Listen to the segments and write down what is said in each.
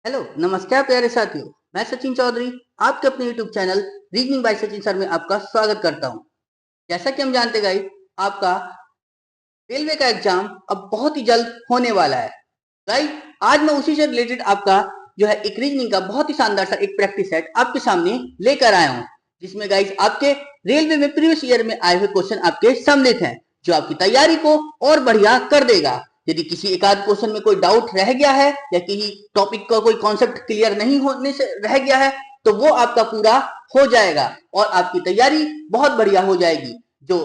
Hello नमस्कार प्यारे साथियों। मैं सचिन चौधरी आपके अपने YouTube channel reasoning bye Sachin sir में आपका स्वागत करता हूं। जैसा कि हम जानते गाइस, आपका रेलवे का एग्जाम अब बहुत ही जल्द होने वाला है। गाइस, आज मैं उसी से रिलेटेड आपका जो है एक रीजनिंग का बहुत ही शानदार सा एक प्रैक्टिस सेट आपके सामने लेकर आया हूं, जिसमें गाइस आपके रेलवे में प्रीवियस ईयर में आए हुए क्वेश्चन आपके सम्मिलित हैं, जो आपकी तैयारी को और बढ़िया कर देगा। यदि किसी एक आध क्वेश्चन में कोई डाउट रह गया है या किसी टॉपिक का कोई कॉन्सेप्ट क्लियर नहीं होने से रह गया है, तो वो आपका पूरा हो जाएगा और आपकी तैयारी बहुत बढ़िया हो जाएगी। जो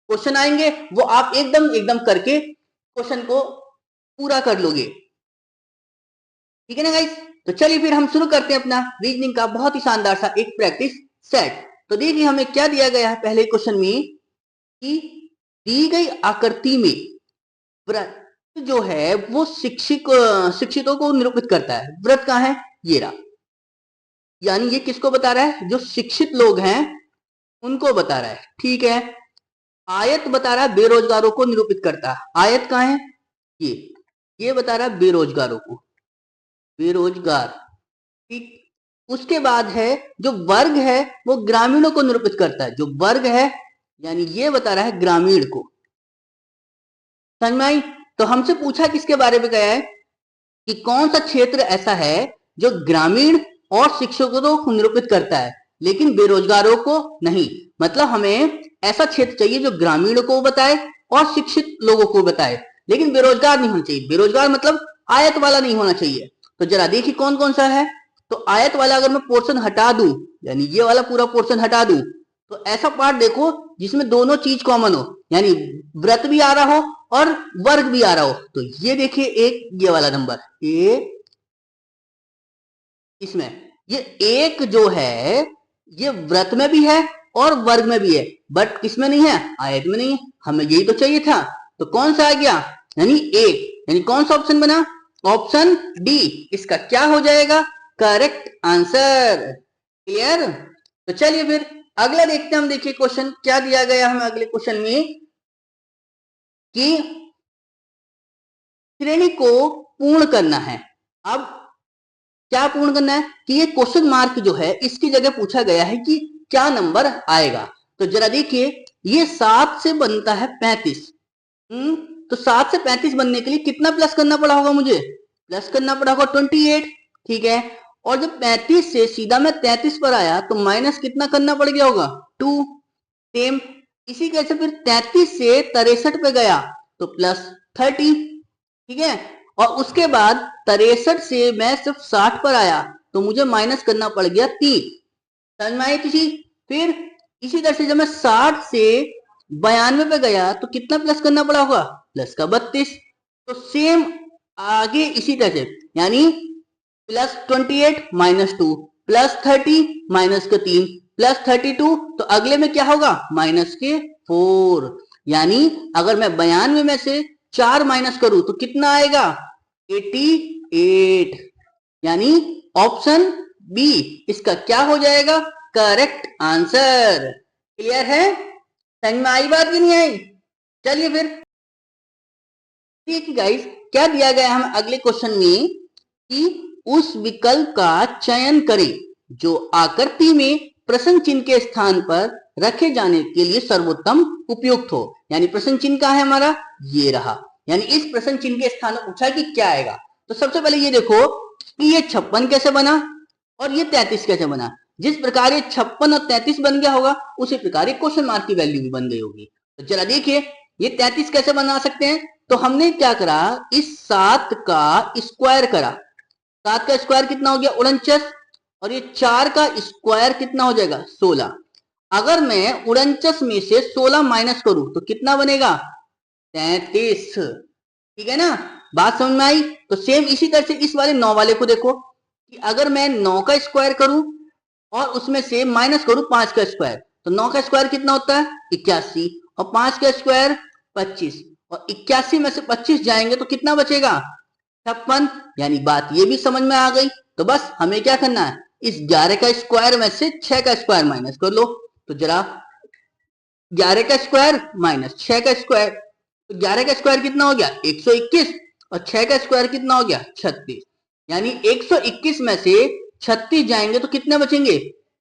क्वेश्चन आएंगे वो आप एकदम एकदम करके क्वेश्चन को पूरा कर लोगे। ठीक है ना गाइस? तो चलिए फिर हम शुरू करते हैं अपना रीजनिंग का बहुत ही शानदार सा एक प्रैक्टिस सेट। तो देखिए हमें क्या दिया गया है पहले क्वेश्चन में कि दी गई आकृति में वृत्त जो है वो शिक्षितों को निरूपित करता है। वृत्त कहाँ है? ये रहा। यानी ये किसको बता रहा है? जो शिक्षित लोग हैं उनको बता रहा है। ठीक है। आयत बता रहा है बेरोजगारों को निरूपित करता है। आयत कहाँ है? ये बता रहा है बेरोजगारों को, बेरोजगार। ठीक। उसके बाद है जो वर्ग है वो ग्रामीणों को निरूपित करता है। जो वर्ग है यानी ये बता रहा है ग्रामीण को। समझ में आई? तो हमसे पूछा किसके बारे में गया है कि कौन सा क्षेत्र ऐसा है जो ग्रामीण और शिक्षकों को निरूपित करता है लेकिन बेरोजगारों को नहीं। मतलब हमें ऐसा क्षेत्र चाहिए जो ग्रामीणों को बताए और शिक्षित लोगों को बताए, लेकिन बेरोजगार नहीं होना चाहिए। बेरोजगार मतलब आयत वाला नहीं होना चाहिए। तो जरा देखिए कौन कौन सा है। तो आयत वाला अगर मैं पोर्शन हटा दूं, यानी ये वाला पूरा पोर्शन हटा दूं, तो ऐसा पार्ट देखो जिसमें दोनों चीज कॉमन हो, यानी व्रत भी आ रहा हो और वर्ग भी आ रहा हो। तो ये देखिए एक ये वाला नंबर ए, इसमें ये एक जो है ये व्रत में भी है और वर्ग में भी है, बट किसमें नहीं है? आयत में नहीं है। हमें यही तो चाहिए था। तो कौन सा आ गया? यानी एक, यानी कौन सा ऑप्शन बना? ऑप्शन डी इसका क्या हो जाएगा? Correct answer. क्लियर? तो चलिए फिर अगला देखते हैं हम। देखिए क्वेश्चन क्या दिया गया हमें अगले क्वेश्चन में कि श्रेणी को पूर्ण करना है। अब क्या पूर्ण करना है कि ये क्वेश्चन मार्क जो है इसकी जगह पूछा गया है कि क्या नंबर आएगा। तो जरा देखिए ये 7 से बनता है 35। तो 7 से 35 बनने के लिए कितना प्लस करना पड़ा होगा? मुझे प्लस करना पड़ा होगा 28। ठीक है। और जब 35 से सीधा मैं 33 पर आया तो माइनस कितना करना पड़ गया होगा? 2। सेम इसी कैसे फिर 33 से 63 पे गया तो प्लस 30। ठीक है। और उसके बाद 63 से मैं सिर्फ 60 पर आया तो मुझे माइनस करना पड़ गया 3। समझ में आई किसी? फिर इसी तरह से जब मैं 60 से 92 पे गया तो कितना प्लस करना पड़ा होगा? प्लस का 32। तो सेम आगे इसी तरह से, यानी प्लस 28 माइनस 2 प्लस 30 माइनस के 3 प्लस 32। तो अगले में क्या होगा? माइनस के 4। यानी अगर मैं 92 में से 4 माइनस करूं तो कितना आएगा? 88। यानी ऑप्शन बी इसका क्या हो जाएगा? Correct answer. क्लियर है? समझ में आई बात कि नहीं आई? चलिए फिर देखिए गाइस क्या दिया गया हमें अगले क्वेश्चन में कि उस विकल्प का चयन करें जो आकृति में प्रश्न चिन्ह के स्थान पर रखे जाने के लिए सर्वोत्तम उपयुक्त हो। यानी प्रश्न चिन्ह कहाँ है हमारा? ये रहा। यानी इस प्रश्न चिन्ह के स्थान पर पूछा कि क्या आएगा। तो सबसे पहले ये देखो कि ये 56 कैसे बना और ये 33 कैसे बना। जिस प्रकार ये 56 और 33 बन गया होगा उसी प्रकार ये क्वेश्चन मार्क की वैल्यू भी बन गई होगी। तो जरा देखिए ये 33 कैसे बना सकते हैं। तो हमने क्या करा, इस 7 का स्क्वायर करा। 7 का स्क्वायर कितना हो गया? 49। और ये 4 का स्क्वायर कितना हो जाएगा? 16। अगर मैं 49 में से 16 माइनस करूं तो कितना बनेगा? 33। ठीक है ना? बात समझ में आई? तो सेम इसी तरह से इस वाले 9 वाले को देखो कि अगर मैं 9 का स्क्वायर करूं और उसमें से माइनस करूं 5 का स्क्वायर तो 9 का स्क्वायर कितना होता है? 81। और 5 का स्क्वायर 25। और 81 में से 25 जाएंगे तो कितना बचेगा? 56। यानी बात ये भी समझ में आ गई। तो बस हमें क्या करना है, इस 11 का स्क्वायर में से 6 का स्क्वायर माइनस कर लो। तो जरा 11 का स्क्वायर माइनस 6 का स्क्वायर, तो 11 का स्क्वायर कितना हो गया? 121। और 6 का स्क्वायर कितना हो गया? 36। यानी 121 में से 36 जाएंगे तो कितने बचेंगे?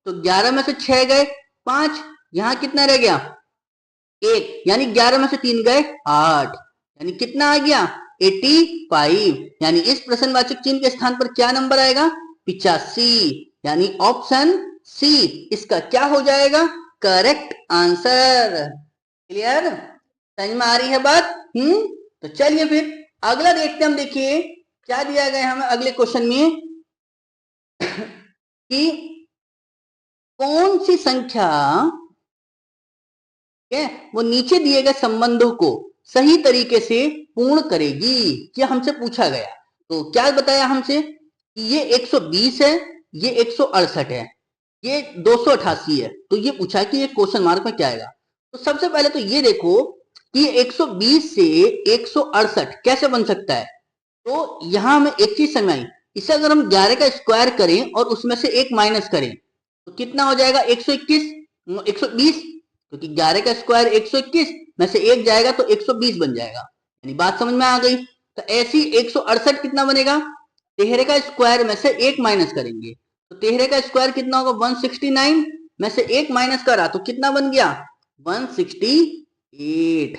तो 11 में से 6 गए 5, यहां कितना रह गया? 1, यानी 11 में से 3 गए 8, यानी कितना आ गया? 85। यानी इस प्रश्नवाचक चिन्ह के स्थान पर क्या नंबर आएगा? 85। यानी ऑप्शन सी इसका क्या हो जाएगा? Correct answer. क्लियर? समझ में आ रही है बात? तो चलिए फिर अगला देखते हैं हम। देखिए क्या दिया गया हमें अगले क्वेश्चन में कि कौन सी संख्या वो नीचे दिए गए संबंधों को सही तरीके से पूर्ण करेगी, यह हमसे पूछा गया। तो क्या बताया हमसे कि ये 120 है, ये 168 है, ये 288 है। तो ये पूछा कि ये क्वेश्चन मार्क में क्या आएगा। तो सबसे पहले तो ये देखो कि 120 से 168 कैसे बन सकता है। तो यहां हमें एक चीज समझ आई, इसे अगर हम 11 का स्क्वायर करें और उसमें से 1 माइनस करें तो कितना हो जाएगा? 121 120, क्योंकि 11 का स्क्वायर 121 में से 1 जाएगा तो 120 बन जाएगा। यानी बात समझ में आ गई। तो ऐसी 168 कितना बनेगा? 13 का स्क्वायर में से 1 माइनस करेंगे तो 13 का स्क्वायर कितना होगा? 169 में से 1 माइनस करा तो कितना बन गया? 168।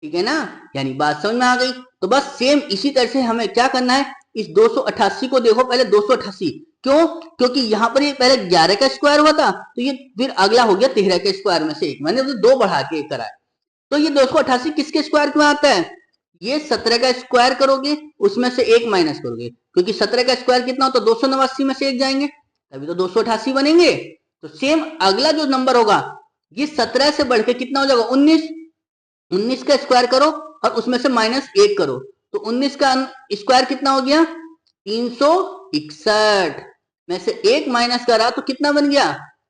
ठीक है ना? यानी बात समझ में आ गई। तो बस सेम इसी तरह से हमें क्या करना है, इस 288 को देखो पहले 288, क्यों? क्योंकि यहाँ पर ये पहले 11 का स्क्वायर हुआ था तो ये फिर अगला हो गया 13 के स्क्वायर में से 1, मैंने तो 2 बढ़ा के करा है। तो ये 288 किसके स्क्वायर में आता है? ये 17 का स्क्वायर करोगे उसमें से 1 माइनस करोगे, क्योंकि 17 का स्क्वायर कितना होता है? 289 में से 1 जाएंगे तभी तो 288 बनेंगे। तो सेम अगला जो नंबर होगा ये 17 से बढ़ के कितना हो जाएगा? 19। 19 का स्क्वायर करो और उसमें से माइनस 1 करो तो 19 का स्क्वायर कितना हो गया? 361 में से 1 माइनस करा तो कितना बन गया?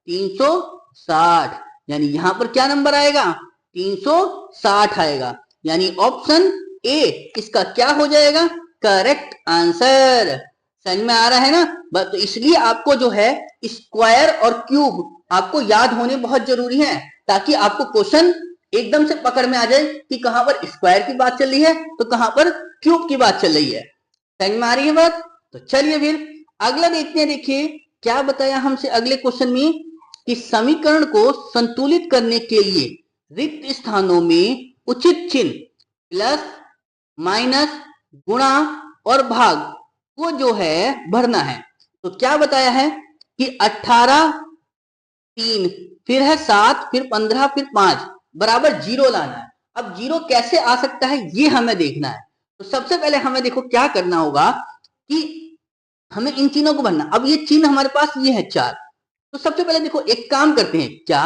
360। यानी यहां पर क्या नंबर आएगा? 360 आएगा। यानी ऑप्शन ए इसका क्या हो जाएगा? Correct answer. समझ में आ रहा है ना? तो इसलिए आपको जो है स्क्वायर और क्यूब आपको याद होने बहुत जरूरी है, ताकि आपको क्वेश्चन एकदम से पकड़ में आ जाए कि कहां पर स्क्वायर की बात चल रही है तो कहां पर क्यूब की बात चल रही है। समझ में आ रही है बात? तो चलिए फिर अगला देखते हैं। देखिए क्या बताया हमसे अगले क्वेश्चन में कि समीकरण को संतुलित करने के लिए रिक्त स्थानों में उचित चिन्ह प्लस माइनस गुणा और भाग को जो है भरना है। तो क्या बताया है कि 18 3 फिर है 7 फिर 15 फिर 5 बराबर 0 लाना है। अब 0 कैसे आ सकता है ये हमें देखना है। तो सबसे पहले हमें देखो क्या करना होगा कि हमें इन चिन्हों को भरना। अब ये चिन्ह हमारे पास ये है 4। तो सबसे पहले देखो एक काम करते हैं क्या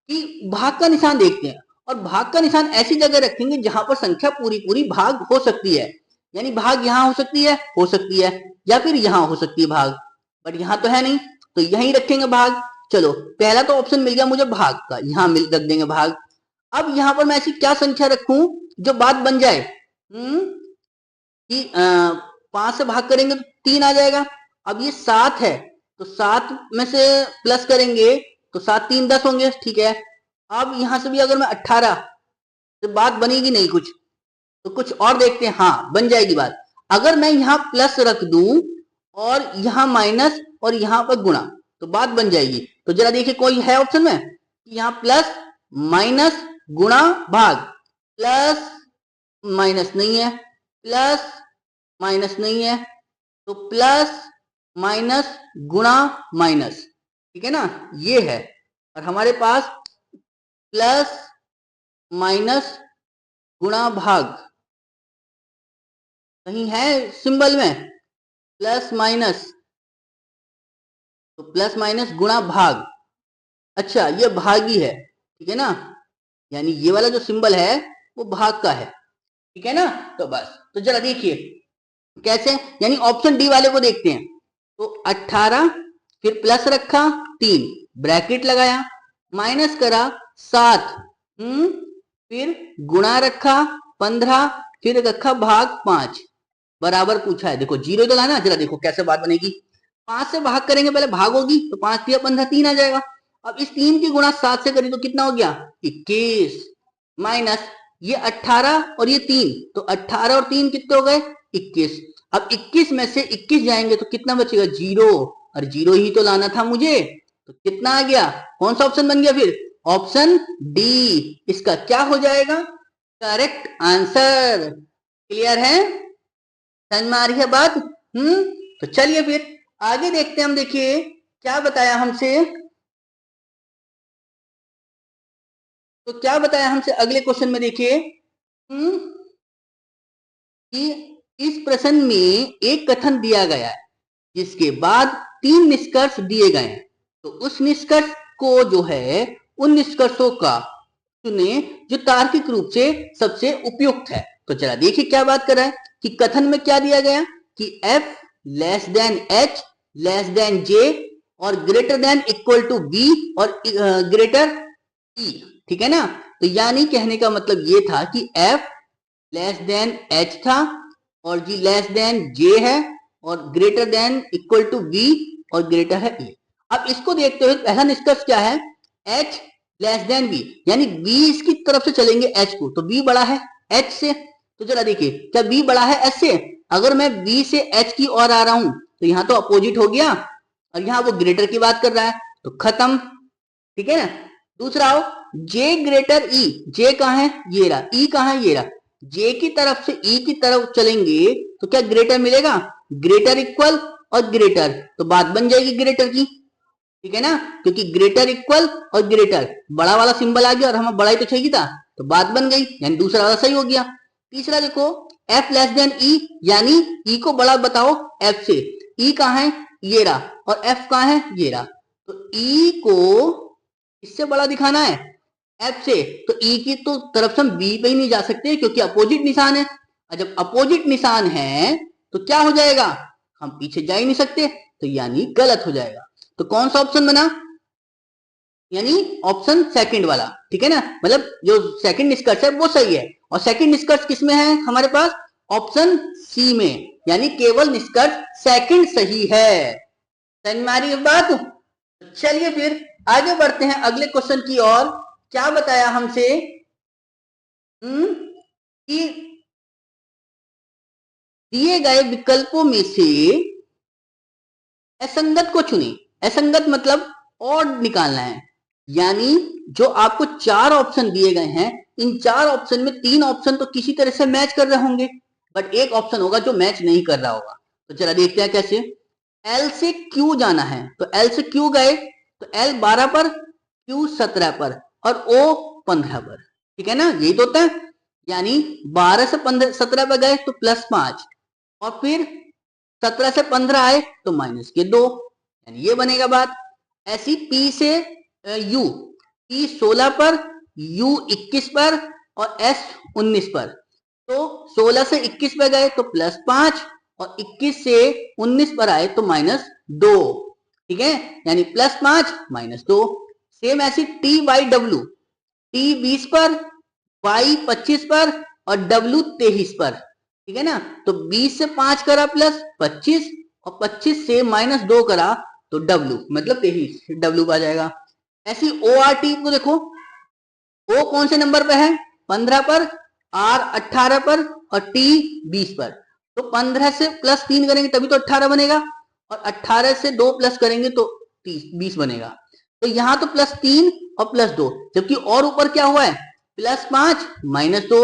कि भाग का निशान देखते हैं और भाग का निशान ऐसी जगह रखेंगे जहां पर संख्या पूरी पूरी भाग हो सकती है। यानी भाग यहां हो सकती है या फिर यहां हो सकती है भाग, बट यहां तो है नहीं तो यहीं रखेंगे भाग। चलो पहला तो ऑप्शन मिल गया मुझे भाग का, यहां मिल रख देंगे भाग। अब यहां पर मैं ऐसी क्या संख्या रखूं जो बात बन जाए कि 5 से भाग करेंगे तो 3 आ जाएगा। अब ये 7 है तो 7 में से प्लस करेंगे तो 7 3 10 होंगे। ठीक है, अब यहां से भी अगर मैं 18 तो बात बनेगी नहीं कुछ, तो कुछ और देखते हैं। हाँ बन जाएगी बात। अगर मैं यहाँ प्लस रख दूं और यहाँ माइनस और यहाँ पर गुणा तो बात बन जाएगी। तो जरा देखिए कोई है ऑप्शन में? यहाँ प्लस माइनस गुणा भाग, प्लस माइनस नहीं है, प्लस माइनस नहीं है, तो प्लस माइनस गुणा माइनस। ठीक है ना, ये है। और हमारे पास प्लस माइनस गुणा भाग कहीं है सिंबल में? प्लस माइनस, तो प्लस माइनस गुणा भाग। अच्छा ये भाग ही है, ठीक है ना, यानी ये वाला जो सिंबल है वो भाग का है। ठीक है ना, तो बस तो जरा देखिए कैसे, यानी ऑप्शन डी वाले को देखते हैं। तो 18 फिर प्लस रखा 3 ब्रैकेट लगाया, माइनस करा 7 फिर गुणा रखा 15 फिर रखा भाग 5 बराबर पूछा है। देखो जीरो तो लाना, जरा देखो कैसे बात बनेगी। 5 से भाग करेंगे, पहले भाग होगी तो 5 3 15 3 आ जाएगा। अब इस 3 की गुणा 7 से करी तो कितना हो गया 21 माइनस ये 18 और ये 3 तो 18 और 3 कितने हो गए 21। अब 21 में से 21 जाएंगे तो कितना बचेगा? 0, और 0 ही तो लाना था मुझे, तो कितना आ गया? कौन सा ऑप्शन बन गया फिर? ऑप्शन डी इसका क्या हो जाएगा? Correct answer. क्लियर है? समझ में आ रही है बात? तो चलिए फिर आगे देखते हैं हम। देखिए क्या बताया हमसे, तो क्या बताया हमसे अगले क्वेश्चन में। देखिए कि इस प्रश्न में एक कथन दिया गया है जिसके बाद 3 निष्कर्ष दिए गए हैं, तो उस निष्कर्ष को जो है, उन निष्कर्षों का चुने जो तार्किक रूप से सबसे उपयुक्त है। तो चला देखिए क्या बात कर रहा है कि कथन में क्या दिया गया कि f less than h less than j और greater than equal to b और ग्रेटर e, ठीक है ना। तो यानी कहने का मतलब ये था कि f लेस देन h था और g लेस देन j है और greater than equal to b और ग्रेटर है e। अब इसको देखते हुए पहला निष्कर्ष क्या है? h लेस देन b, यानी b इसकी तरफ से चलेंगे h को, तो b बड़ा है h से। तो जरा देखिए क्या b बड़ा है h से? अगर मैं b से h की ओर आ रहा हूं तो यहां तो अपोजिट हो गया, और यहां वो ग्रेटर की बात कर रहा है, तो खत्म, ठीक है ना। दूसरा आओ, j ग्रेटर e, j कहां है? ये रहा। e कहां है? ये रहा। j की तरफ से e की तरफ चलेंगे तो क्या ग्रेटर मिलेगा? ग्रेटर इक्वल और ग्रेटर, तो बात बन जाएगी ग्रेटर की, ठीक है ना, क्योंकि ग्रेटर इक्वल और ग्रेटर बड़ा वाला सिंबल आ गया और हमें बड़ा ही तो चाहिए था, तो बात बन गई, यानी दूसरा वाला सही हो गया। तीसरा देखो, f लेस देन e, यानी e को बड़ा बताओ f से। e कहां है? ये रहा। और f कहां है? ये रहा। तो e को इससे बड़ा दिखाना है f से, तो e की तो तरफ से हम b पे ही नहीं जा सकते क्योंकि अपोजिट निशान है, और जब अपोजिट निशान है तो क्या हो जाएगा? हम पीछे जा ही नहीं सकते, तो यानी गलत हो जाएगा। तो कौन सा ऑप्शन बना? यानी ऑप्शन सेकंड वाला, ठीक है ना, मतलब जो सेकंड निष्कर्ष है वो सही है। और सेकंड निष्कर्ष किसमें है हमारे पास? ऑप्शन सी में, यानी केवल निष्कर्ष सेकंड सही है। समझ में आ रही है बात? चलिए फिर आगे बढ़ते हैं अगले क्वेश्चन की ओर। क्या बताया हमसे कि दिए गए विकल्पों में से असंगत को चुने। असंगत मतलब ऑड निकालना है, यानी जो आपको 4 ऑप्शन दिए गए हैं, इन 4 ऑप्शन में 3 ऑप्शन तो किसी तरह से मैच कर रहे होंगे, बट एक ऑप्शन होगा जो मैच नहीं कर रहा होगा। तो चला देखते हैं कैसे। L से Q जाना है, तो L से Q गए तो L 12 पर, Q 17 पर और O 15 पर, ठीक है ना, यही तो होता है। यानी 12 से 17 पर गए तो +5, और फिर 17 से 15 आए तो -2, यानी ये बनेगा बात। ऐसी P से U, P 16 पर, U 21 पर और S 19 पर, तो 16 से 21 पर गए तो +5 और 21 से 19 पर आए तो -2, ठीक है, यानी +5 -2। सेम ऐसी T बाई W, T 20 पर, Y 25 पर और W 23 पर, ठीक है ना, तो 20 से 5 करा प्लस 25 और 25 से -2 करा तो W मतलब 23, W आ जाएगा। ऐसी ORT को देखो, O कौन से नंबर पे है? 15 पर, R 18 पर और T 20 पर, तो 15 से +3 करेंगे तभी तो 18 बनेगा, और 18 से 2 प्लस करेंगे तो 20 बनेगा। तो यहां तो +3 और +2, जबकि और ऊपर क्या हुआ है? +5 -2,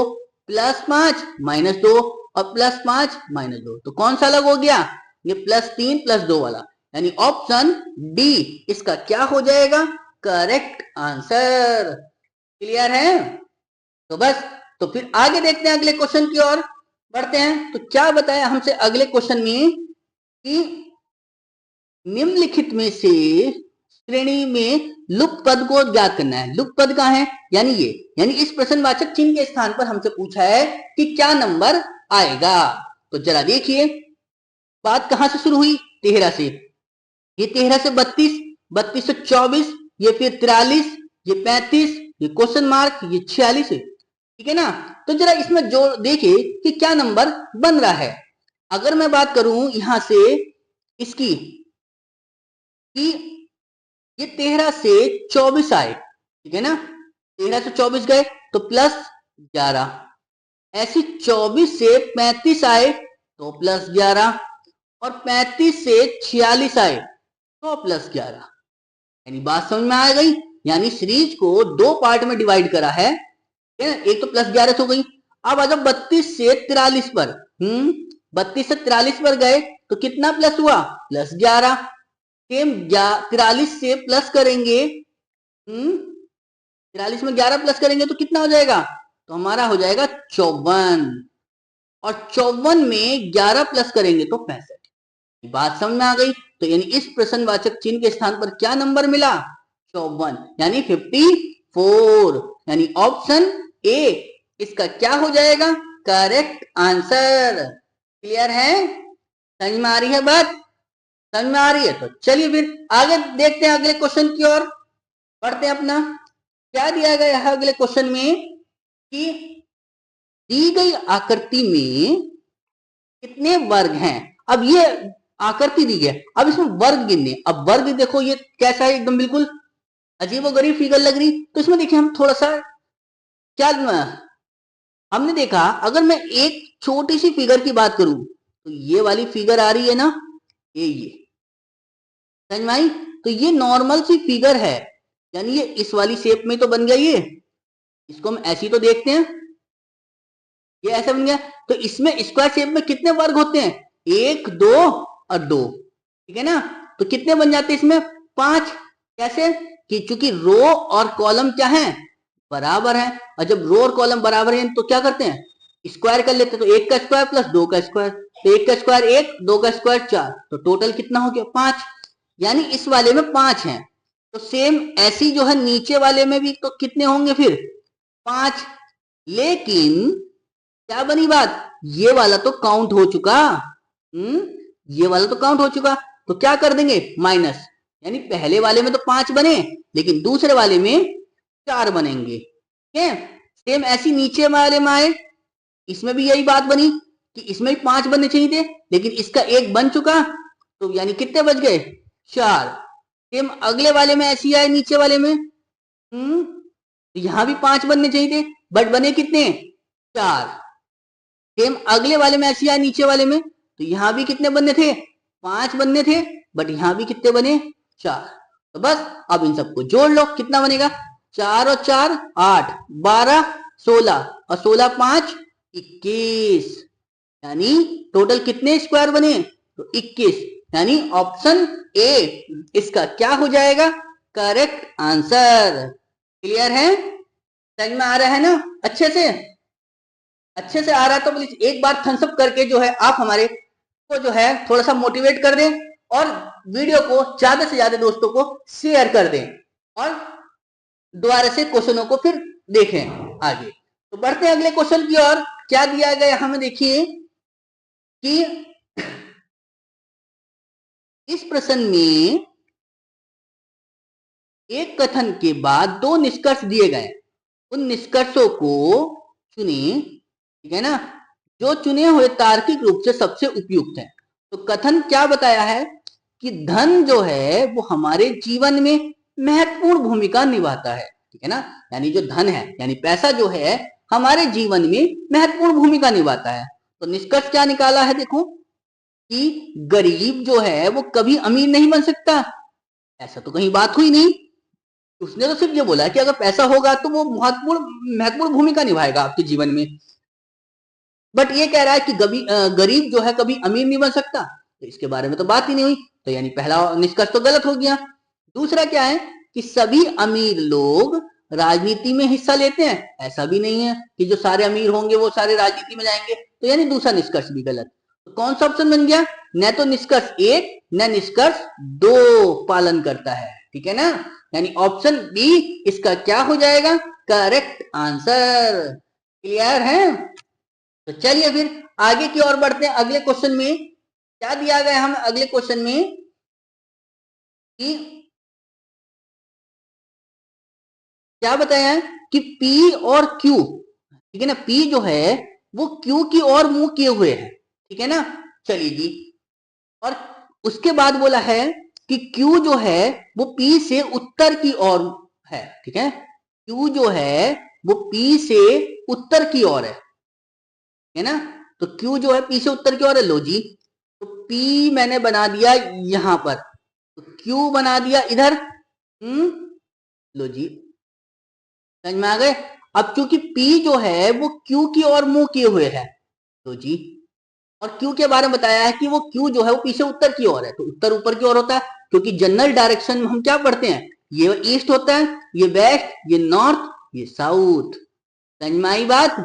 +5 -2 और +5 -2, तो कौन सा अलग हो गया? ये +3 +2 वाला, यानी ऑप्शन डी इसका क्या हो जाएगा? Correct answer. क्लियर है? तो बस, तो फिर आगे देखते हैं, अगले क्वेश्चन की ओर बढ़ते हैं। तो क्या बताया हमसे अगले क्वेश्चन में कि निम्नलिखित में से श्रेणी में लुप्त पद को ज्ञात करना है। लुप्त पद कहां है? यानी ये, यानी इस प्रश्नवाचक चिन्ह के स्थान पर हमसे पूछा है कि क्या नंबर आएगा। तो जरा देखिए बात कहां से शुरू हुई? 13 से। ये 13 से 32, 32 से 24, ये फिर 43, ये 35, ये क्वेश्चन मार्क, ये 46 है, ठीक है ना। तो जरा इसमें जो देखिए कि क्या नंबर बन रहा है। अगर मैं बात करूं यहां से इसकी कि ये 13 से 24 आए, ठीक है ना, 13 से 24 गए तो +11, ऐसी 24 से 35 आए तो प्लस 11, और 35 से 46 आए तो प्लस 11। यानी बात समझ में आ गई। यानी सीरीज को दो पार्ट में डिवाइड करा है, एक तो प्लस 11 हो गई। अब आ जाओ 32 से 43 पर। 32 से 43 पर गए तो कितना प्लस हुआ? प्लस 11। सेम 43 से प्लस करेंगे, 43 में 11 प्लस करेंगे तो कितना हो जाएगा? तो हमारा हो जाएगा 54, और 54 में 11 प्लस करेंगे तो 65। बात समझ में आ गई। तो यानी इस प्रश्नवाचक चिन्ह के स्थान पर क्या नंबर मिला? 54, यानी 54। यानी ऑप्शन ए इसका क्या हो जाएगा? Correct answer. क्लियर है? समझ में आ रही है बात? समझ में आ रही है? तो चलिए फिर आगे देखते हैं अगले क्वेश्चन की ओर पढ़ते हैं अपना। क्या दिया गया है अगले क्वेश्चन में कि दी गई आकृति में कितने वर्ग हैं। अब ये आकृति दी गई, अब इसमें वर्ग गिनने। अब वर्ग देखो ये कैसा है, एकदम बिल्कुल अजीबोगरीब फिगर लग रही। तो इसमें देखिए हम थोड़ा सा क्या हमने देखा, अगर मैं एक छोटी सी फिगर की बात करूं तो ये वाली फिगर आ रही है ना, ये समझ में आई? तो ये नॉर्मल सी फिगर है, यानी ये इस वाली शेप में तो बन गई है। इसको हम ऐसी तो देखते हैं, ये ऐसा बन गया। तो इसमें स्क्वायर शेप में कितने वर्ग होते हैं? 1, 2 और 2, ठीक है ना। तो कितने बन जाते हैं इसमें? 5। कैसे? कि चूंकि रो और कॉलम क्या है? बराबर है। और जब रो और कॉलम बराबर है तो क्या करते हैं? स्क्वायर कर लेते हैं। तो 1 का स्क्वायर प्लस 2 का स्क्वायर, तो 1 का स्क्वायर 1, 2 का स्क्वायर 4, तो टोटल कितना हो गया? 5। यानी इस वाले में 5 हैं। तो सेम ऐसी जो है नीचे वाले में भी तो कितने होंगे फिर? 5। लेकिन क्या बनी बात? ये वाला तो काउंट हो चुका। ये वाला तो काउंट हो चुका, तो क्या कर देंगे? माइनस। यानी पहले वाले में तो 5 बने, लेकिन दूसरे वाले में 4 बनेंगे। ठीक है? सेम ऐसी नीचे वाले में आए, इसमें भी यही बात बनी कि इसमें भी 5 बनने चाहिए थे, लेकिन इसका 1 बन चुका, तो यानी कितने बच गए? 4। सेम अगले वाले में ऐसी आए, नीचे वाले में तो यहां भी 5 बनने चाहिए थे, बट बने कितने? 4। सेम अगले वाले में ऐसी आए, नीचे वाले में, तो यहां भी कितने बनने थे? 5 बनने थे, बट यहां भी कितने बने? 4। तो बस अब इन सबको जोड़ लो, कितना बनेगा? 4 और 4 8, 12, 16, और 16 5 21। यानी टोटल कितने स्क्वायर बने? तो 21। यानी ऑप्शन ए इसका क्या हो जाएगा? Correct answer. क्लियर है? समझ में आ रहा है ना? अच्छे से आ रहा है तो प्लीज एक बार थम्स अप करके जो है आप हमारे को जो है थोड़ा सा मोटिवेट कर दें, और वीडियो को ज्यादा से ज्यादा दोस्तों को शेयर कर दें, और दोबारा से क्वेश्चनों को फिर देखें आगे। तो बढ़ते हैं अगले क्वेश्चन की ओर। क्या दिया गया हमें देखिए कि इस प्रश्न में एक कथन के बाद 2 निष्कर्ष दिए गए, उन निष्कर्षों को चुने, ठीक है ना, जो चुने हुए तार्किक रूप से सबसे उपयुक्त है। तो कथन क्या बताया है कि धन जो है वो हमारे जीवन में महत्वपूर्ण भूमिका निभाता है, ठीक है ना। यानी जो धन है, यानी पैसा जो है हमारे जीवन में महत्वपूर्ण भूमिका निभाता है। तो निष्कर्ष क्या निकाला है देखो, कि गरीब जो है वो कभी अमीर नहीं बन सकता, ऐसा तो कहीं बात हुई नहीं। उसने तो सिर्फ ये बोला कि अगर पैसा होगा तो वो महत्वपूर्ण भूमिका निभाएगा आपके जीवन में। बट ये कह रहा है कि गरीब जो है कभी अमीर नहीं बन सकता, तो इसके बारे में तो बात ही नहीं हुई। तो यानी पहला निष्कर्ष तो गलत हो गया। दूसरा क्या है कि सभी अमीर लोग राजनीति में हिस्सा लेते हैं, ऐसा भी नहीं है कि जो सारे अमीर होंगे वो सारे राजनीति में जाएंगे। तो यानी दूसरा निष्कर्ष भी गलत। तो कौन सा ऑप्शन बन गया? न तो निष्कर्ष 1 न निष्कर्ष 2 पालन करता है, ठीक है ना। यानी ऑप्शन बी इसका क्या हो जाएगा? Correct answer. क्लियर है? तो चलिए फिर आगे की ओर बढ़ते हैं। अगले क्वेश्चन में क्या दिया गया हम अगले क्वेश्चन में कि क्या बताया है कि P और Q, ठीक है ना, P जो है वो Q की ओर मुंह किए हुए है, ठीक है ना। चलिए जी, और उसके बाद बोला है कि Q जो है वो P से उत्तर की ओर है, ठीक है। Q जो है वो P से उत्तर की ओर है ना। तो क्यू जो है पी से उत्तर की ओर है। लो जी, तो पी मैंने बना दिया यहां पर, तो क्यू बना दिया इधर। लो जी, समझ में आ गए। अब क्योंकि पी जो है वो क्यू की ओर मुंह किए हुए है, लो जी, और क्यू के बारे में बताया है कि वो क्यू जो है वो पी से उत्तर की ओर है, तो उत्तर ऊपर की ओर होता है, क्योंकि जनरल डायरेक्शन में हम क्या पढ़ते हैं, ये ईस्ट होता है, ये वेस्ट, ये नॉर्थ, ये साउथ। समझ में आई बात।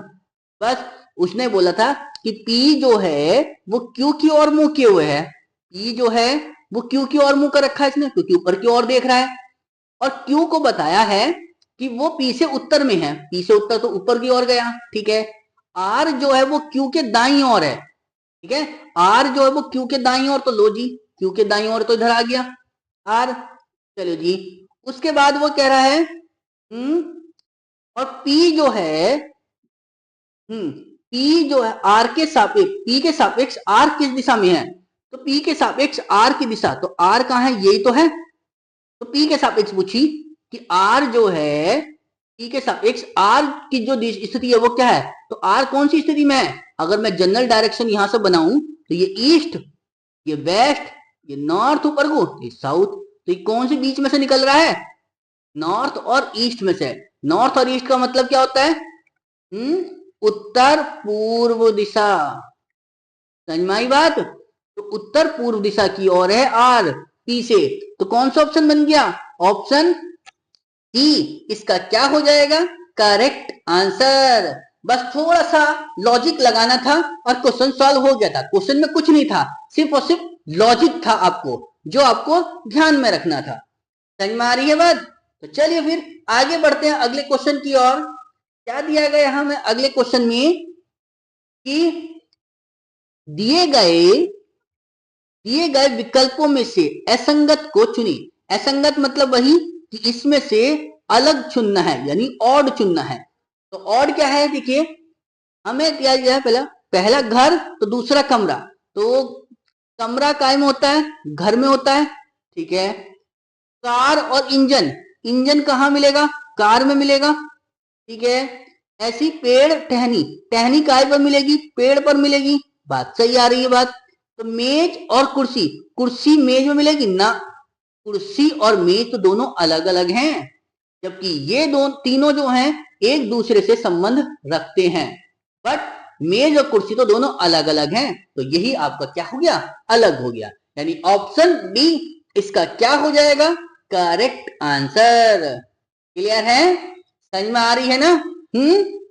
बस उसने बोला था कि पी जो है वो क्यू की ओर मुंह किए हुए है, पी जो है वो क्यू की ओर मुंह कर रखा है इसने, क्योंकि ऊपर की ओर देख रहा है। और क्यू को बताया है कि वो पी से उत्तर में है, पी से उत्तर तो ऊपर की ओर गया, ठीक है। आर जो है वो क्यू के दाईं ओर है, ठीक है, आर जो है वो क्यू के दाईं ओर, तो लो जी, क्यू के दाईं ओर तो इधर आ गया आर। चलो जी, उसके बाद वो कह रहा है और पी जो है पी जो है आर के सापेक्ष, पी के सापेक्ष आर किस दिशा में है, तो पी के सापेक्ष आर की दिशा, तो आर कहां है, यही तो है। तो पी के सापेक्ष पूछी कि आर जो है पी के सापेक्ष आर की जो स्थिति है वो क्या है, तो आर कौन सी स्थिति में है। अगर मैं जनरल डायरेक्शन यहां से बनाऊं तो ये ईस्ट, ये वेस्ट, ये नॉर्थ ऊपर को, ये साउथ, तो ये कौन सी बीच में से निकल रहा है, नॉर्थ और ईस्ट में से। नॉर्थ और ईस्ट का मतलब क्या होता है, उत्तर पूर्व दिशा। समझ में आई बात। तो उत्तर पूर्व दिशा की ओर है आर पी से, तो कौन सा ऑप्शन बन गया, ऑप्शन सी इसका क्या हो जाएगा, करेक्ट आंसर। बस थोड़ा सा लॉजिक लगाना था और क्वेश्चन सॉल्व हो गया था। क्वेश्चन में कुछ नहीं था, सिर्फ और सिर्फ लॉजिक था आपको, जो आपको ध्यान में रखना था। समझ में आ रही है बात। तो चलिए फिर आगे बढ़ते हैं अगले क्वेश्चन की ओर। क्या दिया गया हमें अगले क्वेश्चन में कि दिए गए विकल्पों में से असंगत को चुने। असंगत मतलब वही कि इसमें से अलग चुनना है, यानी ऑड चुनना है। तो ऑड क्या है, देखिए हमें दिया गया है पहला घर, तो दूसरा कमरा। तो कमरा काय में होता है, घर में होता है, ठीक है। कार और इंजन, इंजन कहाँ मिलेगा, कार में मिलेगा, ठीक है। ऐसी पेड़ टहनी, टहनी काय पर मिलेगी, पेड़ पर मिलेगी, बात सही आ रही है बात। तो मेज और कुर्सी, कुर्सी मेज में मिलेगी ना, कुर्सी और मेज तो दोनों अलग अलग हैं, जबकि ये दो तीनों जो हैं एक दूसरे से संबंध रखते हैं, बट मेज और कुर्सी तो दोनों अलग अलग हैं। तो यही आपका क्या हो गया, अलग हो गया, यानी ऑप्शन डी इसका क्या हो जाएगा, करेक्ट आंसर। क्लियर है, समझ में आ रही है ना।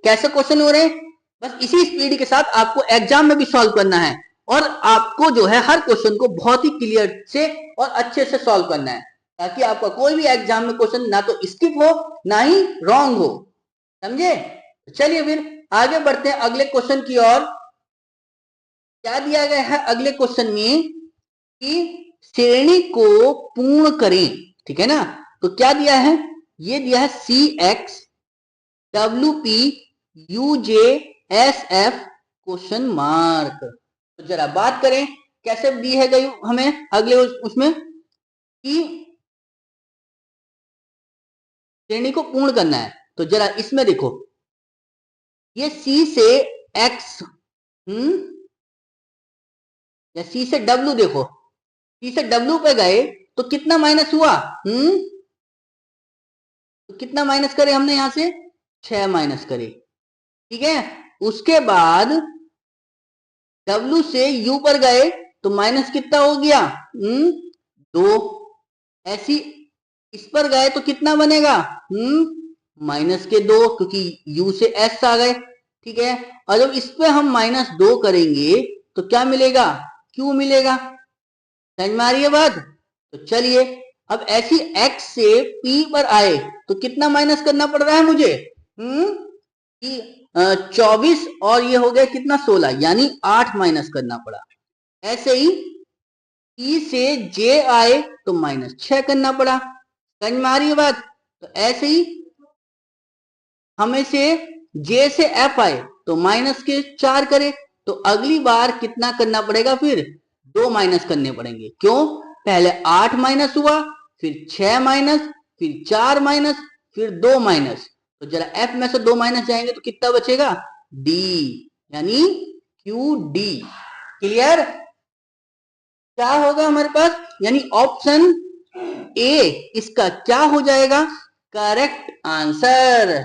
कैसे क्वेश्चन हो रहे हैं, बस इसी स्पीड के साथ आपको एग्जाम में भी सॉल्व करना है, और आपको जो है हर क्वेश्चन को बहुत ही क्लियर से और अच्छे से सॉल्व करना है, ताकि आपका कोई भी एग्जाम में क्वेश्चन ना तो स्किप हो ना ही रॉन्ग हो, समझे। चलिए फिर आगे बढ़ते हैं अगले क्वेश्चन की ओर। क्या दिया गया है अगले क्वेश्चन में कि श्रेणी को पूर्ण करें, ठीक है ना। तो क्या दिया है, ये दिया है C X W P U J S F question mark. तो जरा बात करें कैसे दी है गई हमें अगले उसमें कि श्रेणी को पूर्ण करना है। तो जरा इसमें देखो, ये सी से एक्स या सी से डब्ल्यू, देखो सी से डब्ल्यू पे गए तो कितना माइनस हुआ, तो कितना माइनस करे हमने यहां से 6 माइनस करे, ठीक है। उसके बाद W से U पर गए तो माइनस कितना हो गया, 2। ऐसी इस पर गए तो कितना बनेगा, माइनस के 2, क्योंकि U से S आ गए, ठीक है। और जब इस पे हम -2 करेंगे तो क्या मिलेगा, Q मिलेगा। समझ में आ रही है बात। तो चलिए अब ऐसी x से p पर आए तो कितना माइनस करना पड़ रहा है मुझे, कि 24 और ये हो गया कितना 16, यानी 8 माइनस करना पड़ा। ऐसे ही e से j आए तो -6 करना पड़ा। समझ में आ रही है बात। तो ऐसे ही हमें से j से f आए तो माइनस के 4 करे, तो अगली बार कितना करना पड़ेगा, फिर 2 माइनस करने पड़ेंगे। क्यों, पहले 8 माइनस हुआ, फिर 6 माइनस, फिर 4 माइनस, फिर 2 माइनस। तो जरा f में से 2 माइनस जाएंगे तो कितना बचेगा, d, यानी क्यू डी। क्लियर? क्या होगा हमारे पास, यानी ऑप्शन ए इसका क्या हो जाएगा, करेक्ट आंसर।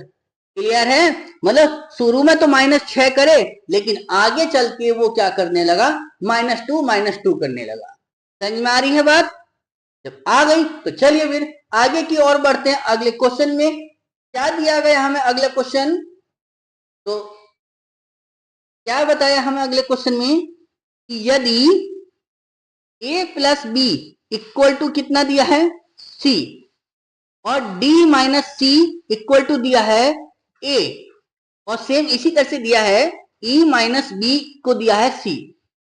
क्लियर है? मतलब शुरू में तो -6 करे, लेकिन आगे चल के वो क्या करने लगा, -2 करने लगा। समझ में आ रही है बात? जब आ गई तो चलिए फिर आगे की ओर बढ़ते हैं। अगले क्वेश्चन में क्या दिया गया हमें, अगले क्वेश्चन तो क्या बताया हमें अगले क्वेश्चन में कि यदि a plus b equal to कितना दिया है, c, और d minus c equal to दिया है a, और सेम इसी तरह से दिया है e माइनस बी को दिया है c,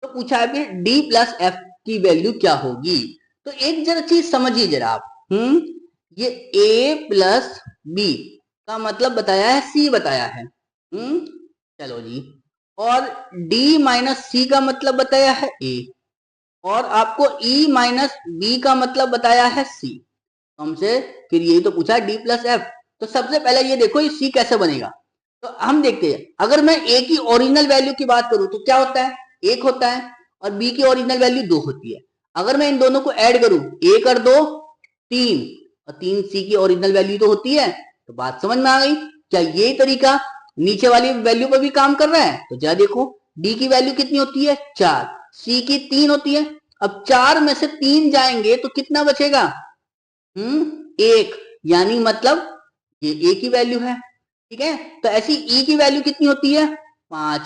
तो पूछा है फिर d प्लस f की वैल्यू क्या होगी। तो एक जरा चीज समझिए जरा आप, ये a प्लस बी का मतलब बताया है, c बताया है, चलो जी, और d माइनस सी का मतलब बताया है a, और आपको e माइनस बी का मतलब बताया है c। हमसे फिर यही तो पूछा है d प्लस एफ। तो सबसे पहले ये देखो ये c कैसे बनेगा, तो हम देखते हैं। अगर मैं a की ओरिजिनल वैल्यू की बात करूं तो क्या होता है, 1 होता है, और b की ओरिजिनल वैल्यू 2 होती है। अगर मैं इन दोनों को ऐड करूं, 1 और 2 3, और 3 c की ओरिजिनल वैल्यू तो होती है। तो बात समझ में आ गई? क्या यही तरीका नीचे वाली वैल्यू पर भी काम कर रहा है? तो जरा देखो, d की वैल्यू कितनी होती है, 4, c की 3 होती है। अब 4 में से 3 जाएंगे तो कितना बचेगा, 1, यानी मतलब ये a की वैल्यू है। ठीक है, तो ऐसी e की वैल्यू कितनी होती है, 5,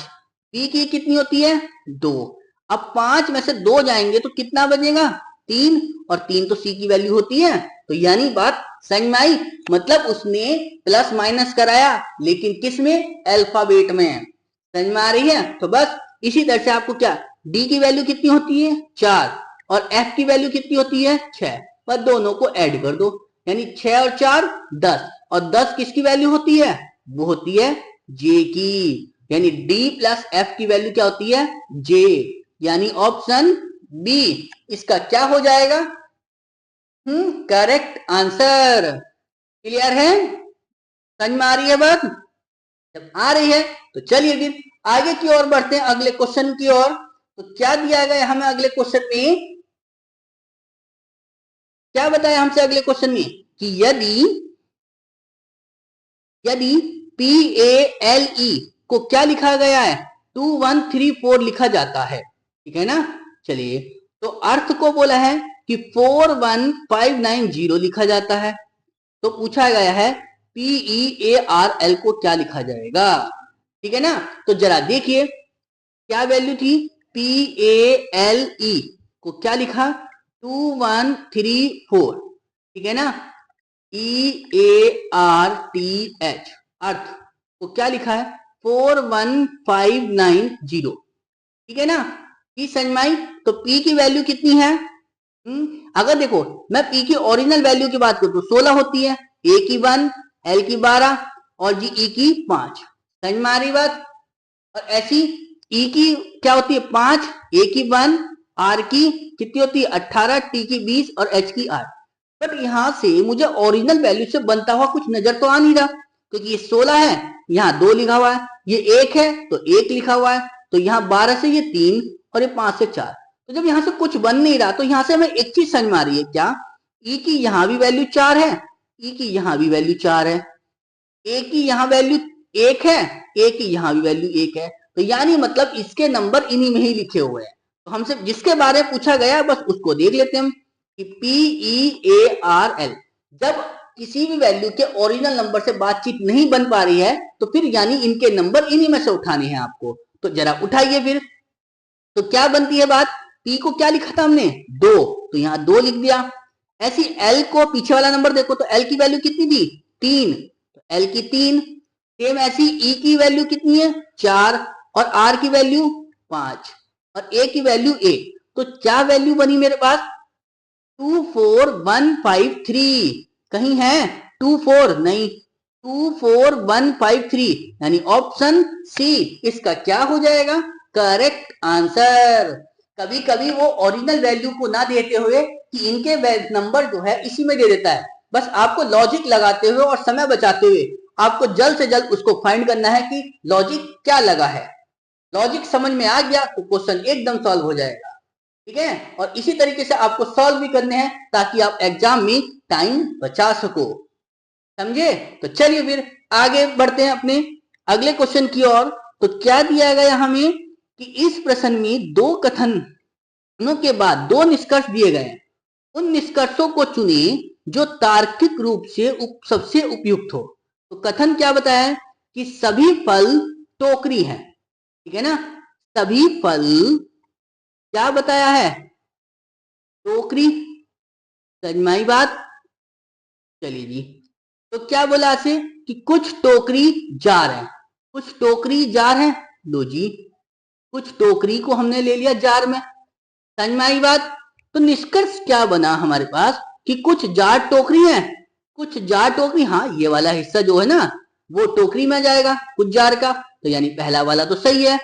b की कितनी होती है, 2। अब 5 में से 2 जाएंगे तो कितना बचेगा, 3, और 3 तो c की वैल्यू होती है। तो यानी बात समझ में आई, मतलब उसने प्लस माइनस कराया, लेकिन किस में, अल्फाबेट में। समझ में आ रही है? तो बस इसी तरह से आपको क्या, d की वैल्यू कितनी होती है, 4, और f की वैल्यू कितनी होती है, 6, पर दोनों को ऐड कर दो, यानी 6 और 4 10, और 10 किसकी वैल्यू होती है, वो होती है j की, यानी d प्लस f की वैल्यू क्या होती है, j, यानी ऑप्शन बी इसका क्या हो जाएगा, करेक्ट आंसर। क्लियर है? समझ में आ रही है बात? जब आ रही है तो चलिए फिर आगे की ओर बढ़ते हैं, अगले क्वेश्चन की ओर। तो क्या दिया गया हमें अगले क्वेश्चन में, क्या बताया हमसे अगले क्वेश्चन में कि यदि यदि PALE को क्या लिखा गया है, 2134 लिखा जाता है, ठीक है ना। चलिए, तो अर्थ को बोला है कि 41590 लिखा जाता है। तो पूछा गया है PEARL को क्या लिखा जाएगा, ठीक है ना। तो जरा देखिए क्या वैल्यू थी, PALE को क्या लिखा, 2134, ठीक है ना। EARTH अर्थ को क्या लिखा है, 41590, ठीक है ना। P समझ, तो P की वैल्यू कितनी है, अगर देखो मैं P की ओरिजिनल वैल्यू की बात करूं तो 16 होती है, A की 1, L की 12, और जी E की 5। समझ में आ रही बात? और ऐसी E की क्या होती है, 5, A की 1, R की कितनी होती है, 18, T की 20, और H की 8। बट यहां से मुझे ओरिजिनल वैल्यू से बनता हुआ कुछ नजर तो आ नहीं रहा, क्योंकि ये 16 है, यहाँ 2 लिखा हुआ है, ये 1 है तो 1 लिखा हुआ है, तो यहाँ 12 से ये 3, और ये 5 से 4। तो जब यहाँ से कुछ बन नहीं रहा, तो यहाँ से हमें एक चीज समझ में आ रही है, क्या, E की यहाँ भी वैल्यू 4 है, E की यहाँ भी वैल्यू 4 है, A की यहाँ वैल्यू 1 है, A की यहाँ भी वैल्यू 1 है। तो यानी मतलब इसके नंबर इन्हीं में ही लिखे हुए हैं। तो हमसे जिसके बारे में पूछा गया बस उसको देख लेते हैं हम कि PEARL। जब किसी भी वैल्यू के ओरिजिनल नंबर से बातचीत नहीं बन पा रही है, तो फिर यानी इनके नंबर इन्हीं में से उठाने हैं आपको। तो जरा उठाइए फिर, तो क्या बनती है बात, P को क्या लिखा था हमने, 2, तो यहाँ 2 लिख दिया। ऐसी L को पीछे वाला नंबर देखो, तो L की वैल्यू कितनी थी, 3, तो L की 3। सेम ऐसी E की वैल्यू कितनी है, 4, और R की वैल्यू 5, और A की वैल्यू 1। तो क्या वैल्यू बनी मेरे पास, 24153, कहीं है 24 नहीं, 24153, यानी ऑप्शन सी इसका क्या हो जाएगा, करेक्ट आंसर। कभी कभी वो ओरिजिनल वैल्यू को ना देते हुए कि इनके नंबर जो है इसी में दे देता है, बस आपको लॉजिक लगाते हुए और समय बचाते हुए आपको जल्द से जल्द उसको फाइंड करना है कि लॉजिक क्या लगा है। लॉजिक समझ में आ गया तो क्वेश्चन एकदम सॉल्व हो जाएगा। ठीक है, और इसी तरीके से आपको सॉल्व भी करने हैं ताकि आप एग्जाम में टाइम बचा सको। समझे? तो चलिए फिर आगे बढ़ते हैं अपने अगले क्वेश्चन की ओर। तो क्या दिया गया हमें कि इस प्रश्न में दो कथनों के बाद दो निष्कर्ष दिए गए हैं, उन निष्कर्षों को चुने जो तार्किक रूप से सबसे उपयुक्त हो। तो कथन क्या बताया है कि सभी फल टोकरी हैं। ठीक है ना, सभी फल क्या बताया है, टोकरी। समझ में आई बात? चलिए जी, तो क्या बोला ऐसे कि कुछ टोकरी जार है, कुछ टोकरी जार है। लो जी, कुछ टोकरी को हमने ले लिया जार में। समझ में आई बात? तो निष्कर्ष क्या बना हमारे पास कि कुछ जार टोकरी है, कुछ जार टोकरी। हाँ, ये वाला हिस्सा जो है ना वो टोकरी में जाएगा कुछ जार का, तो यानी पहला वाला तो सही है।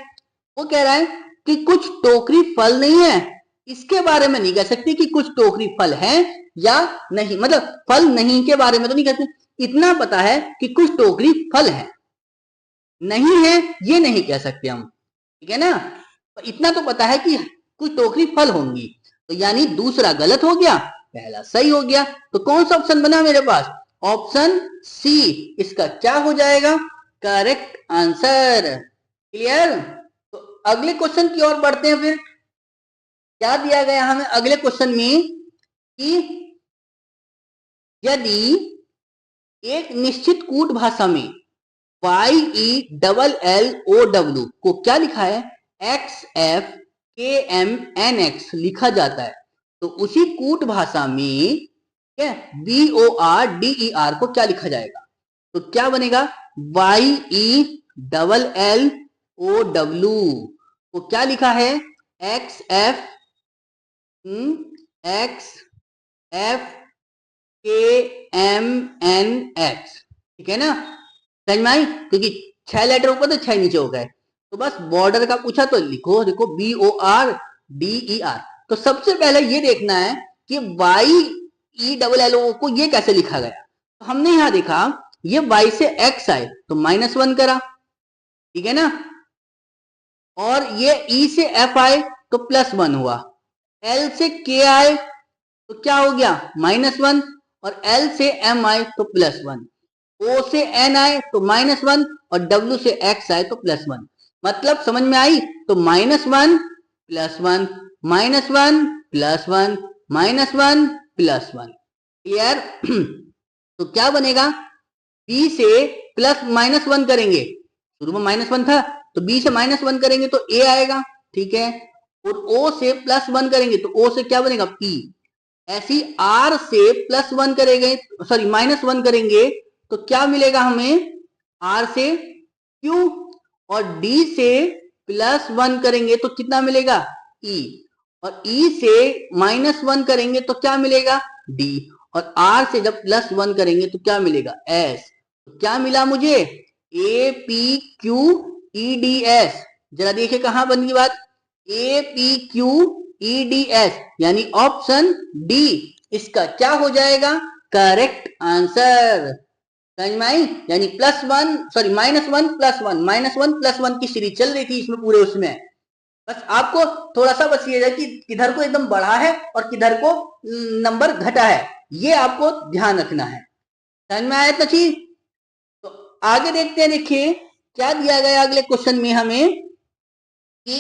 वो कह रहा है कि कुछ टोकरी फल नहीं है, इसके बारे में नहीं कह सकती कि कुछ टोकरी फल है या नहीं, मतलब फल नहीं के बारे में तो नहीं कहते, इतना पता है कि कुछ टोकरी फल है, नहीं है ये नहीं कह सकते हम। ठीक है ना, तो इतना तो पता है कि कुछ टोकरी फल होंगी, तो यानी दूसरा गलत हो गया, पहला सही हो गया। तो कौन सा ऑप्शन बना मेरे पास? ऑप्शन सी इसका क्या हो जाएगा, करेक्ट आंसर। क्लियर? तो अगले क्वेश्चन की ओर बढ़ते हैं फिर। क्या दिया गया हमें अगले क्वेश्चन में कि यदि एक निश्चित कूट भाषा में YELLOW को क्या लिखा है, XFKMNX लिखा जाता है, तो उसी कूट भाषा में BORDER को क्या लिखा जाएगा? तो क्या बनेगा, YELLOW को क्या लिखा है, XFKMNX। ठीक है ना, समझ में आई? क्योंकि 6 लेटर ऊपर तो 6 नीचे हो गए, तो बस बॉर्डर का पूछा तो लिखो, देखो BORDER। तो सबसे पहले ये देखना है कि YELLO को ये कैसे लिखा गया। तो हमने यहां देखा ये Y से X आए तो -1 करा, ठीक है ना, और ये E से F आए तो +1 हुआ, L से K आए तो क्या हो गया, -1, और L से M आए तो +1, O से N आए तो -1, और W से X आए तो +1। मतलब समझ में आई? तो -1 +1 -1 +1 -1 क्लियर? तो क्या बनेगा, B से +-1 करेंगे, शुरू में -1 था तो B से -1 करेंगे तो A आएगा, ठीक है, और O से +1 करेंगे तो O से क्या बनेगा, P। ऐसी R से +1 करेंगे, सॉरी -1 करेंगे तो क्या मिलेगा हमें, R से Q, और D से +1 करेंगे तो कितना मिलेगा, E, और E से -1 करेंगे तो क्या मिलेगा, D, और R से जब +1 करेंगे तो क्या मिलेगा, S। तो क्या मिला मुझे, APQEDS। जरा देखिए कहां बन गई बात, APQEDS, यानी ऑप्शन डी इसका क्या हो जाएगा, करेक्ट आंसर। समझ में आई? यानी +1 सॉरी -1 +1 -1 +1 की सीरीज चल रही थी इसमें पूरे, उसमें बस आपको थोड़ा सा बस ये है कि किधर को एकदम बढ़ा है और किधर को नंबर घटा है, ये आपको ध्यान रखना है। समझ में आया इतना चीज? तो आगे देखते हैं, देखिए क्या दिया गया अगले क्वेश्चन में हमें कि